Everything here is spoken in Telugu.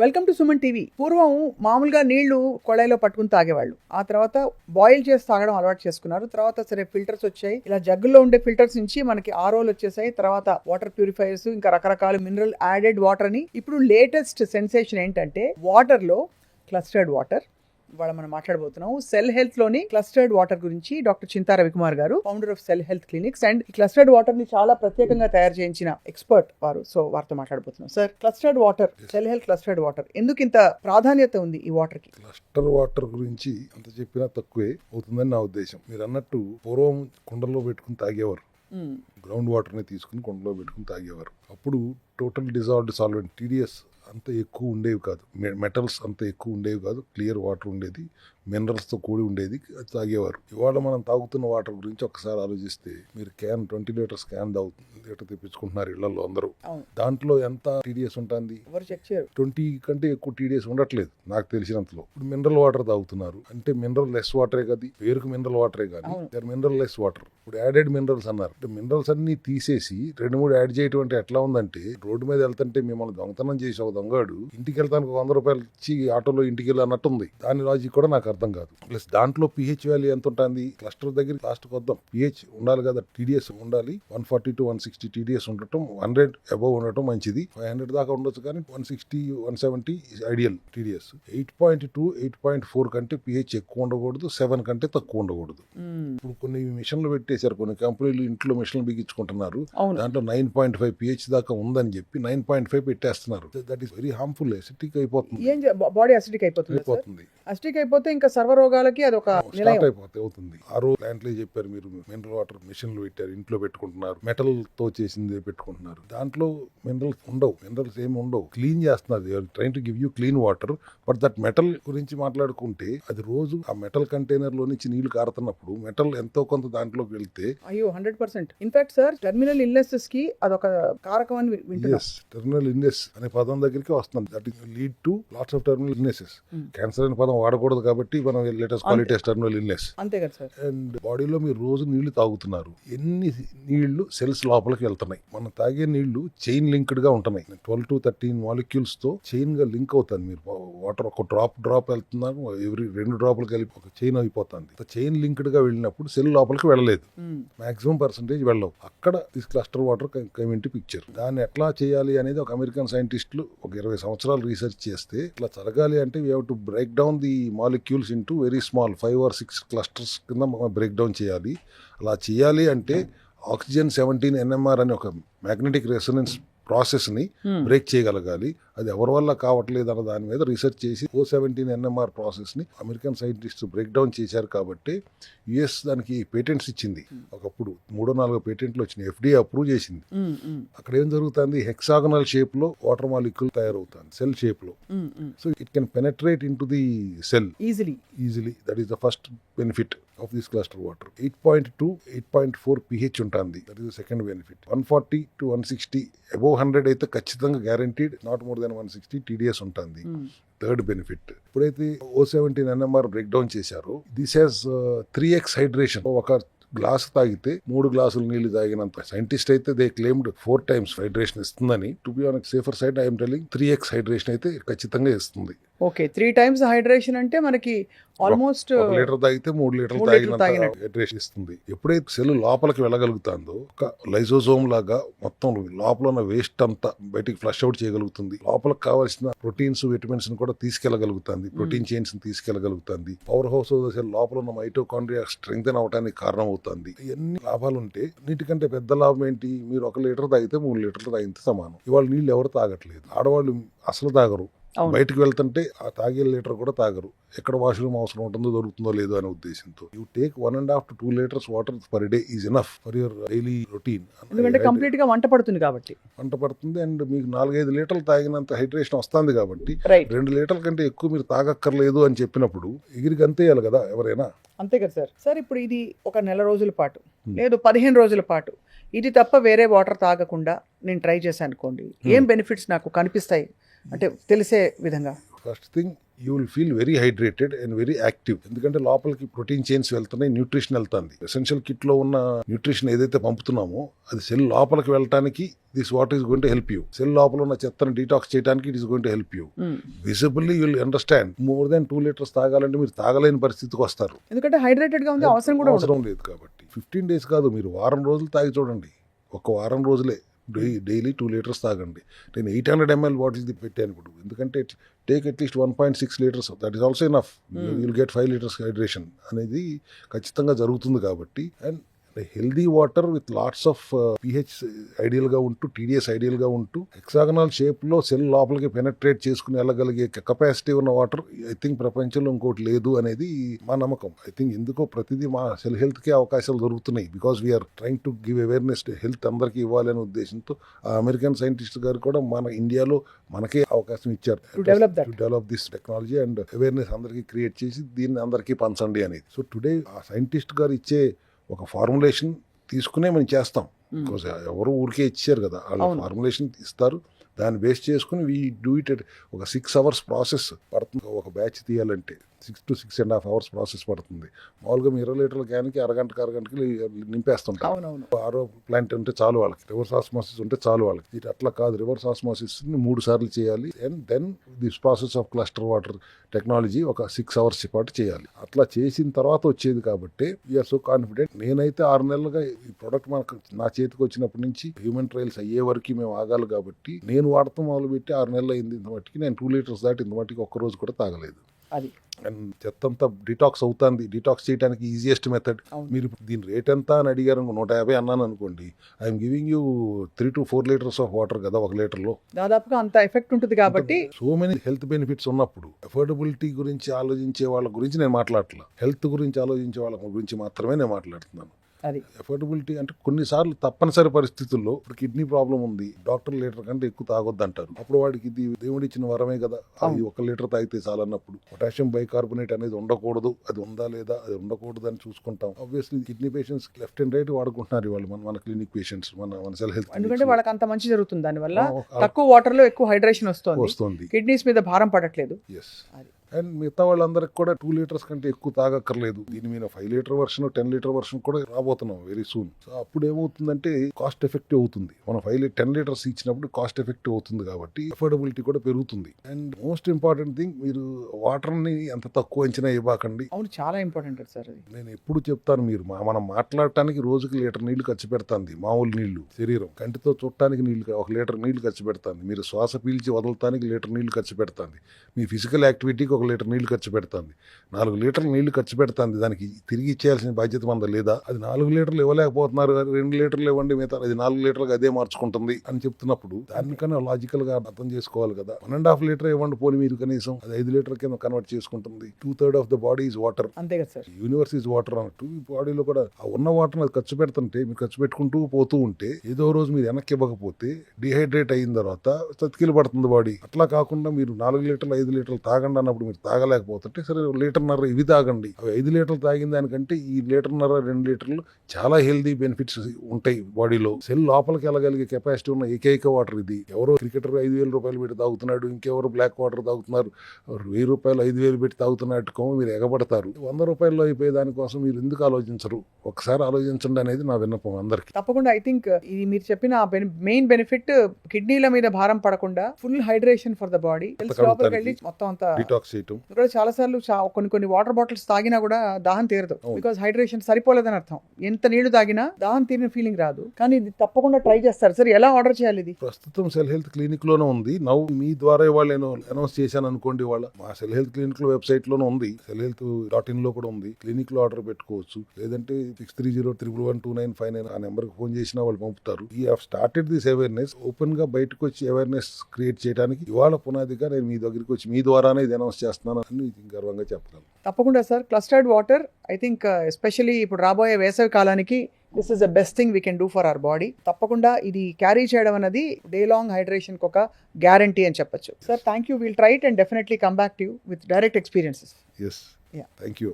Welcome to Suman TV. పూర్వం మామూలుగా నీళ్లు కొళాయిలో పట్టుకుని తాగేవాళ్ళు. ఆ తర్వాత బాయిల్ చేసి తాగడం అలవాటు చేసుకున్నారు. తర్వాత సరే ఫిల్టర్స్ వచ్చాయి. ఇలా జగ్గుల్లో ఉండే ఫిల్టర్స్ నుంచి మనకి ఆర్ఓలు వచ్చేసాయి. తర్వాత వాటర్ ప్యూరిఫైయర్స్, ఇంకా రకరకాల మినరల్ యాడెడ్ వాటర్ అని. ఇప్పుడు లేటెస్ట్ సెన్సేషన్ ఏంటంటే వాటర్ లో క్లస్టర్డ్ వాటర్. ఇవాళ మనం మాట్లాడబోతున్నాం సెల్ హెల్త్ లోని క్లస్టర్డ్ వాటర్ గురించి. డాక్టర్ చింతా రవికుమార్ గారు, founder of cell health clinics, and ఈ క్లస్టర్డ్ వాటర్ ని చాలా ప్రత్యేకంగా తయారు చేయించిన ఎక్స్పర్ట్ వారు. సో వారితో మాట్లాడబోతున్నాం. Sir, clustered water, cell health clustered water ఎందుకు ఇంత ప్రాధాన్యత ఉంది ఈ వాటర్ కి? క్లస్టర్ వాటర్ గురించి అంత చెప్పినా తక్కువే అవుతుందని నా ఉద్దేశం. మీరు అన్నట్టు పూర్వం కుండల్లో పెట్టుకుని తాగేవారు. గ్రౌండ్ వాటర్ ని తీసుకుని కుండలో పెట్టుకుని తాగేవారు. అప్పుడు టోటల్ డిజాల్వ్డ్ సాల్వెంట్ TDS అంత ఎక్కువ ఉండేవి కాదు, మెటల్స్ అంత ఎక్కువ ఉండేవి కాదు, క్లియర్ వాటర్ ఉండేది, మినరల్స్తో కూడి ఉండేది, తాగేవారు. ఇవాళ మనం తాగుతున్న వాటర్ గురించి ఒకసారి ఆలోచిస్తే, మీరు క్యాన్ 20 లీటర్స్ క్యాన్ లీటర్ తెప్పించుకుంటున్నారు ఇళ్లలో అందరూ. దాంట్లో ఎంత TDS ఉంటుంది? 20 కంటే ఎక్కువ TDS ఉండట్లేదు నాకు తెలిసినంతలో. ఇప్పుడు మినరల్ వాటర్ తాగుతున్నారు అంటే మినరల్ లెస్ వాటరే కదా, పేరుకు మినరల్ వాటరే కానీ మినరల్ లెస్ వాటర్. ఇప్పుడు యాడెడ్ మినరల్స్ అన్నారు. మినరల్స్ అన్ని తీసేసి 2-3 యాడ్ చేయడం అంటే ఎట్లా ఉందంటే, రోడ్డు మీద వెళ్తుంటే మిమ్మల్ని దొంగతనం చేసి ఒక దొంగడు ఇంటికి వెళ్తానికి 100 రూపాయలు ఇచ్చి ఆటోలో ఇంటికి వెళ్ళి అన్నట్టుంది. దాని లాజిక్ కూడా నాకు అర్థం కాదు. ప్లస్ దాంట్లో pH వాల్యూ ఎంత ఉంటుంది? క్లస్టర్ దగ్గర లాస్ట్ వద్దాం, pH ఉండాలి కదా, TDS ఉండాలి. 140 to 160 TDS ఉండటం, 100 అబౌవ్ ఉండటం మంచిది. 500 దాకా ఉండొచ్చు, కానీ 160-170 ఐడియల్ TDS. 8.2, 8.4 కంటే pH ఎక్కువ ఉండకూడదు, 7 కంటే తక్కువ ఉండకూడదు. ఇప్పుడు కొన్ని మిషన్లు పెట్టేశారు, కొన్ని కంపెనీలు ఇంట్లో మిషన్లు బిగించుకుంటున్నారు. దాంట్లో 9.5 pH దాకా ఉందని చెప్పి 9.5 పెట్టేస్తున్నారు. That is very harmful. Acidic అయిపోతుంది, బాడీ అసిడిక్ అయిపోతుంది. అసిడిక్ అయిపోతే ఇంకా సర్వరోగాలకి అది ఒక స్టార్ట్ అవుతుంది. ఆరో ప్లాంట్లే చెప్పారు, మీరు మినరల్ వాటర్ మిషన్లు పెట్టారు, ఇంట్లో పెట్టుకుంటున్నారు, మెటల్ తో చేసింది పెట్టుకుంటున్నారు. దాంట్లో మినరల్స్ ఉండవు, మినరల్స్ ఏమి ఉండవు. క్లీన్ చేస్తున్నారు, train to give you clean water. But that metal గురించి మాట్లాడుకుంటే, అది రోజు ఆ మెటల్ కంటైనర్ లో నుంచి నీళ్లు కారుతున్నప్పుడు మెటల్ ఎంతో కొంత దాంట్లోకి వెళ్తే, అయ్యో 100%. ఇన్ఫాక్ట్ సార్, టెర్మినల్ ఇల్నెసెస్ కి అదొక కారకం అని వింటున్నాం. టెర్మినల్ ఇల్నెస్ అనే పదం దగ్గరికి వస్తుంది. That is lead to lots of terminal illnesses. Cancer అనే పదం వాడకూడదు కాబట్టి మనం లెటెస్ట్ క్వాలిటీ టెర్మినల్ ఇల్నెస్. అంతే కదా సార్. అండ్ బాడీలో మీరు రోజు నీళ్లు తాగుతున్నారు, ఎన్ని నీళ్లు సెల్స్ లోపలికి వెళ్తున్నాయి? మనం తాగే నీళ్లు చైన్ లింక్డ్ గా ఉంటున్నాయి. 12 to 13 మాలిక్యూల్స్ తో చైన్ గా లింక్ అవుతుంది. మీరు వాటర్ ఒక డ్రాప్ వెళ్తున్నారు, ఎవ్రీ 2 డ్రాపులు కలిపి ఒక చైన్ అయిపోతుంది. చైన్ లింక్డ్ గా వెళ్ళినప్పుడు సెల్ లోపలికి వెళ్ళలేదు, మాక్సిమం పర్సెంటేజ్ వెళ్ళవు. అక్కడ this cluster water come into picture. దాన్ని ఎట్లా చేయాలి అనేది ఒక అమెరికన్ సైంటిస్టులు ఒక 20 సంవత్సరాలు రీసెర్చ్ చేస్తే, ఇట్లా జరగాలి అంటే we have to break down the molecules into very small 5 or 6 clusters కింద బ్రేక్ డౌన్ చేయాలి. అలా చేయాలి అంటే ఆక్సిజన్ 17 NMR అనే ఒక మ్యాగ్నెటిక్ రెసొనెన్స్ ప్రాసెస్ ని బ్రేక్ చేయగలగాలి. అది ఎవరి వల్ల కావట్లేదు అన్న దాని మీద రీసెర్చ్ చేసి O17 NMR ప్రాసెస్ ని అమెరికన్ సైంటిస్ట్ బ్రేక్ డౌన్ చేశారు. కాబట్టి US దానికి పేటెంట్స్ ఇచ్చింది. ఒకప్పుడు 3-4 పేటెంట్లు వచ్చినాయి, FDA అప్రూవ్ చేసింది. అక్కడ ఏం జరుగుతుంది? హెక్సాగనల్ షేప్ లో వాటర్ మాలిక్యూల్ తయారవుతుంది, సెల్ షేప్ లో. So it can penetrate in to the cell easily. That is the first benefit of this cluster water. 8.2, 8.4 pH ఉంటుంది. That is the second benefit. 140 to 160 above 100 అయితే ఖచ్చితంగా guaranteed, not more than 160 TDS ఉంటుంది. థర్డ్ బెనిఫిట్, ఎప్పుడైతే O17 NMR బ్రేక్ డౌన్ చేశారో, దిస్ హ్యాస్ 3x హైడ్రేషన్. ఒక గ్లాస్ తాగితే 3 గ్లాసులు నీళ్లు తాగినంత. సైంటిస్ట్ అయితే దే క్లెయిమ్డ్ 4 times హైడ్రేషన్ ఇస్తుందని. To be on safer side I'm telling 3x hydration అయితే ఖచ్చితంగా ఇస్తుంది. ఓకే, 3 times హైడ్రేషన్ అంటే మనకి ఆల్మోస్ట్ 1 లీటర్ తాగితే 3 లీటర్లు తాగినంత హైడ్రేషన్ ఇస్తుంది. ఎప్పుడైతే సెల్ లోపలికి వెళ్ళగలుగుతుందో, ఒక లైజోజోమ్ లాగా మొత్తం లోపల ఉన్న వేస్ట్ అంతా బయటికి ఫ్లష్ అవుట్ చేయగలుగుతుంది. లోపలికి కావాల్సిన ప్రోటీన్స్, విటమిన్స్ కూడా తీసుకెళ్లగలుగుతుంది, ప్రోటీన్ చైన్స్ తీసుకెళ్లగలుగుతుంది. Power house of the cell లోపల ఉన్న మైటోకాండ్రియా స్ట్రెంగ్తెన్ అవడానికి కారణం అవుతుంది. ఇవన్నీ లాభాలు ఉంటే, అన్నిటికంటే పెద్ద లాభం ఏంటి? మీరు 1 లీటర్ తాగితే 3 లీటర్లు తాగితే సమానం. ఇవాళ నీళ్ళు ఎవరు తాగట్లేదు, ఆడవాళ్ళు అసలు తాగరు. బయటకు వెళ్తుంటే ఆ తాగే లీటర్ కూడా తాగరు. ఎక్కడ వాష్రూమ్ అవసరం ఉంటుందో, దొరుకుతుందో లేదో అనే ఉద్దేశంతో you take 1.5 to 2 liters water per day is enough for your daily routine. ఎందుకంటే కంప్లీట్ గా వంట పడుతుంది కాబట్టి. అండ్ మీకు 4-5 లీటర్లు తాగినంత హైడ్రేషన్ వస్తుంది కాబట్టి 2 లీటర్ల కంటే ఎక్కువ మీరు తాగక్కర్లేదు అని చెప్పినప్పుడు ఎగిరికి అంతేయాలి కదా ఎవరైనా. అంతే కదా సార్. ఇప్పుడు ఇది ఒక నెల రోజుల పాటు లేదు 15 రోజుల పాటు ఇది తప్ప వేరే వాటర్ తాగకుండా నేను ట్రై చేశాను అనుకోండి, ఏం బెనిఫిట్స్ నాకు కనిపిస్తాయి అంటే తెలిసే విధంగా? First thing, you will feel very hydrated and very active. ఎందుకంటే లోపలికి ప్రోటీన్ చైన్స్ వెళ్తున్నాయి, న్యూట్రిషన్ వెళ్తుంది. ఎసెన్షియల్ కిట్ లో ఉన్న న్యూట్రిషన్ ఏదైతే పంపుతున్నామో అది సెల్ లోపలికి వెళ్ళడానికి this water is going to help you. Cell లోపల ఉన్న చెత్తను డీటాక్స్ చేయడానికి it is going to help you. Visibly you will understand. More than 2 liters తాగాలంటే మీరు తాగలేని పరిస్థితికి వస్తారు. ఎందుకంటే హైడ్రేటెడ్ గా ఉంది, అవసరం లేదు కాబట్టి. 15 days కాదు, మీరు వారం రోజులు తాగి చూడండి. ఒక వారం రోజులే డైలీ 2 liters తాగండి. నేను 800 ml బాటిల్ పెట్టాను ఇప్పుడు. ఎందుకంటే take at least 1.6 liters, that is also enough. You'll get 5 liters hydration అనేది ఖచ్చితంగా జరుగుతుంది కాబట్టి. And healthy water with lots of pH ideal గా ఉంటూ, TDS ఐడియల్ గా ఉంటూ, హెక్సాగనల్ షేప్ లో సెల్ లోపలికి పెనట్రేట్ చేసుకుని వెళ్ళగలిగే కెపాసిటీ ఉన్న వాటర్ ఐ థింక్ ప్రపంచంలో ఇంకోటి లేదు అనేది మా నమ్మకం. ఐ థింక్ ఎందుకో ప్రతిదీ మా సెల్ హెల్త్ కి అవకాశాలు దొరుకుతున్నాయి. Because we are trying to give awareness, health అందరికీ ఇవ్వాలనే ఉద్దేశంతో ఆ అమెరికన్ సైంటిస్ట్ గారు కూడా మన ఇండియాలో మనకే అవకాశం ఇచ్చారు to develop this technology and awareness అందరికీ క్రియేట్ చేసి దీన్ని అందరికీ పంచండి అనేది. సో టుడే ఆ సైంటిస్ట్ గారు ఇచ్చే ఒక ఫార్ములేషన్ తీసుకునే మనం చేస్తాం. బికాజ్ ఎవరు ఊరికే ఇచ్చారు కదా, వాళ్ళు ఫార్ములేషన్ ఇస్తారు, దాన్ని బేస్ చేసుకుని వీ డూ ఇట్. ఒక 6 hours ప్రాసెస్ పడుతుంది. ఒక బ్యాచ్ తీయాలంటే 6 to 6.5 hours ప్రాసెస్ పడుతుంది. మామూలుగా 20 లీటర్ల క్యాన్కి అరగంటకి నింపేస్తుంటాం. ఆరో ప్లాంట్ ఉంటే చాలు వాళ్ళకి, రివర్స్ ఆస్మోసిస్ ఉంటే చాలు వాళ్ళకి. ఇది అట్లా కాదు, రివర్స్ ఆస్మోసిస్ 3 సార్లు చేయాలి. And then this process of cluster water technology ఒక 6 hours పాటు చేయాలి. అట్లా చేసిన తర్వాత వచ్చేది కాబట్టి వీఆర్ సో కాన్ఫిడెంట్. నేనైతే 6 నెలలుగా ఈ ప్రోడక్ట్ మనకు నా చేతికి వచ్చినప్పటి నుంచి హ్యూమన్ ట్రయల్స్ అయ్యే వరకు మేము ఆగాలి కాబట్టి నేను వాడటం మొదలుపెట్టి 6 నెలలు అయింది. ఇంత మట్టికి నేను 2 liters దాటి ఇంత మట్టికి ఒక్కరోజు కూడా తాగలేదు. అది అండ్ చెత్తంతా డిటాక్స్ అవుతుంది. డిటాక్స్ చేయడానికి ఈజియెస్ట్ మెథడ్. మీరు దీని రేట్ ఎంత అని అడిగారు, 150 అన్నాను అనుకోండి, I'm giving you 3 to 4 liters of water కదా 1 లీటర్లో. దాదాపుగా అంత ఎఫెక్ట్ ఉంటుంది కాబట్టి. సో మెనీ హెల్త్ బెనిఫిట్స్ ఉన్నప్పుడు అఫోర్డబిలిటీ గురించి ఆలోచించే వాళ్ళ గురించి నేను మాట్లాడట్లా, హెల్త్ గురించి ఆలోచించే వాళ్ళ గురించి మాత్రమే నేను మాట్లాడుతున్నాను. అది అఫోర్డబిలిటీ అంటే కొన్నిసార్లు తప్పనిసరి పరిస్థితుల్లో ఇప్పుడు కిడ్నీ ప్రాబ్లం ఉంది, డాక్టర్ లీటర్ కంటే ఎక్కువ తాగొద్దు అంటారు. అప్పుడు వాడికి ఇది దేవుడి ఇచ్చిన వరమే కదా, అది 1 లీటర్ తాగితే చాలన్నప్పుడు పొటాషియం బైకార్బోనేట్ అనేది ఉండకూడదు, అది ఉందా లేదా, అది ఉండకూడదు అని చూసుకుంటాం. Obviously kidney patients left and right వాడుకుంటున్నారు ఇవాళ మన క్లినిక్ పేషెంట్స్, మన సెల్ హెల్త్. ఎందుకంటే వాళ్ళకి అంత మంచి జరుగుతుంది, దానివల్ల తక్కువ వాటర్ లో ఎక్కువ హైడ్రేషన్ వస్తుంది, కిడ్నీస్ మీద భారం పడట్లేదు. అండ్ మిగతా వాళ్ళందరికి కూడా 2 liters కంటే ఎక్కువ తాగక్కర్లేదు. దీని మీద 5 liter వర్షన్ 10 liter వర్షన్ కూడా రాబోతున్నాం వెరీ సూన్. సో అప్పుడు ఏమవుతుందంటే కాస్ట్ ఎఫెక్టివ్ అవుతుంది. మనం 10 liters ఇచ్చినప్పుడు కాస్ట్ ఎఫెక్టివ్ అవుతుంది కాబట్టి అఫోర్డబిలిటీ కూడా పెరుగుతుంది. అండ్ మోస్ట్ ఇంపార్టెంట్ థింగ్, మీరు వాటర్ ని ఎంత తక్కువ అంచనా ఇవ్వకండి. అవును, చాలా ఇంపార్టెంట్ సార్. నేను ఎప్పుడు చెప్తాను, మీరు మనం మాట్లాడటానికి రోజుకి 1 లీటర్ నీళ్లు ఖర్చు పెడుతుంది మామూలు నీళ్లు. శరీరం కంటితో చూడటానికి 1 లీటర్ నీళ్లు ఖర్చు పెడుతుంది. మీరు శ్వాస పీల్చి వదలటానికి 1 లీటర్ నీళ్లు ఖర్చు పెడుతుంది. మీ ఫిజికల్ యాక్టివిటీకి 1 లీటర్ నీళ్లు ఖర్చు పెడుతుంది. 4 లీటర్ల నీళ్లు ఖర్చు పెడుతుంది. దానికి తిరిగి ఇచ్చేయాల్సిన బాధ్యత మంద లేదా? అది 4 లీటర్లు ఇవ్వలేకపోతున్నారు, 2 లీటర్లు ఇవ్వండి, మిగతా అది 4 లీటర్లకు అదే మార్చుకుంటుంది అని చెప్తున్నప్పుడు దానికన్నా లాజికల్ గా అర్థం చేసుకోవాలి కదా. 1.5 లీటర్ ఇవ్వండి పోనీ, మీరు కనీసం అది 5 లీటర్ కింద కన్వర్ట్ చేసుకుంటుంది. 2/3 of the body is water. అంతే కదా సార్, యూనివర్స్ ఈజ్ వాటర్ అన్నట్టు ఈ బాడీలో కూడా ఆ ఉన్న వాటర్ అది ఖర్చు పెడుతుంటే, మీరు ఖర్చు పెట్టుకుంటూ పోతూ ఉంటే ఏదో రోజు మీరు వెనక్కి ఇవ్వకపోతే డిహైడ్రేట్ అయిన తర్వాత చతికిలు పడుతుంది బాడీ. అట్లా కాకుండా మీరు 4 లీటర్లు 5 లీటర్లు తాగండి అన్నప్పుడు మీరు తాగలేకపోతుంటే సరే 1.5 లీటర్ ఇవి తాగండి. అవి 5 లీటర్లు తాగిన దానికంటే ఈ 1.5 లీటర్ 2 లీటర్లు చాలా హెల్దీ బెనిఫిట్స్ ఉంటాయి బాడీలో. సెల్ లోపలికి వెళ్ళగలిగే కెపాసిటీ ఉన్న ఏకైక వాటర్ ఇది. ఎవరో క్రికెటర్ 5,000 రూపాయలు పెట్టి తాగుతున్నాడు, ఇంకెవరు బ్లాక్ వాటర్ తాగుతున్నారు, 1,000 రూపాయలు 5,000 పెట్టి తాగుతున్నట్టుకో మీరు ఎగబడతారు. 100 రూపాయల్లో అయిపోయే దానికోసం మీరు ఎందుకు ఆలోచించరు? ఒకసారి ఆలోచించండి అనేది నా విన్నపం అందరికి. తప్పకుండా. ఐ థింక్ ఇది మీరు చెప్పిన మెయిన్ బెనిఫిట్, కిడ్నీల మీద భారం పడకుండా full hydration for the body. లోపలికి వెళ్ళి మొత్తం అంతా డిటాక్స్ చేయటం. చాలా సార్లు కొన్ని వాటర్ బాటిల్స్ తాగినా కూడా దాహం తీరదు, బికాస్ హైడ్రేషన్ సరిపోలేదని అర్థం. ఎంత నీళ్లు తాగినా దాహం తీరిన ఫీలింగ్ రాదు. కానీ ఇది తప్పకుండా ట్రై చేస్తారు సార్. ఎలా ఆర్డర్ చేయాలి? ఇది ప్రస్తుతం సెల్ హెల్త్ క్లినిక్ లోనే ఉంది. నవ్వు మీ ద్వారా ఇవాళ నేను అనౌన్స్ చేశాను అనుకోండి, వాళ్ళ మా సెల్ హెల్త్ క్లినిక్ లో వెబ్సైట్ లోనే ఉంది, sellhealth.in లో కూడా ఉంది. క్లినిక్ లో ఆర్డర్ పెట్టుకోవచ్చు. లేదంటే 6301112959 ఆ నెంబర్ కి ఫోన్ చేసినా వాళ్ళు పంపుతారు. ఈ have started this awareness. Open గా బయటకు వచ్చి అవేర్నెస్ క్రియేట్ చేయడానికి ఇవాళ పునాదిగా నేను మీ దగ్గరికి వచ్చి మీ ద్వారానే ఇది అనౌన్స్ చేస్తున్నాను అని గర్వంగా చెప్పగలను. తప్పకుండా sir. Clustered water I think especially ఇప్పుడు రాబోయే వేసవి కాలానికి this is the best thing we can do for our body. తప్పకుండా ఇది క్యారీ చేయడం అనేది డే లాంగ్ హైడ్రేషన్ కి ఒక గ్యారంటీ అని చెప్పొచ్చు. Sir thank you. Will try it and definitely come back to you with direct experiences. Yes. Yeah. Thank you.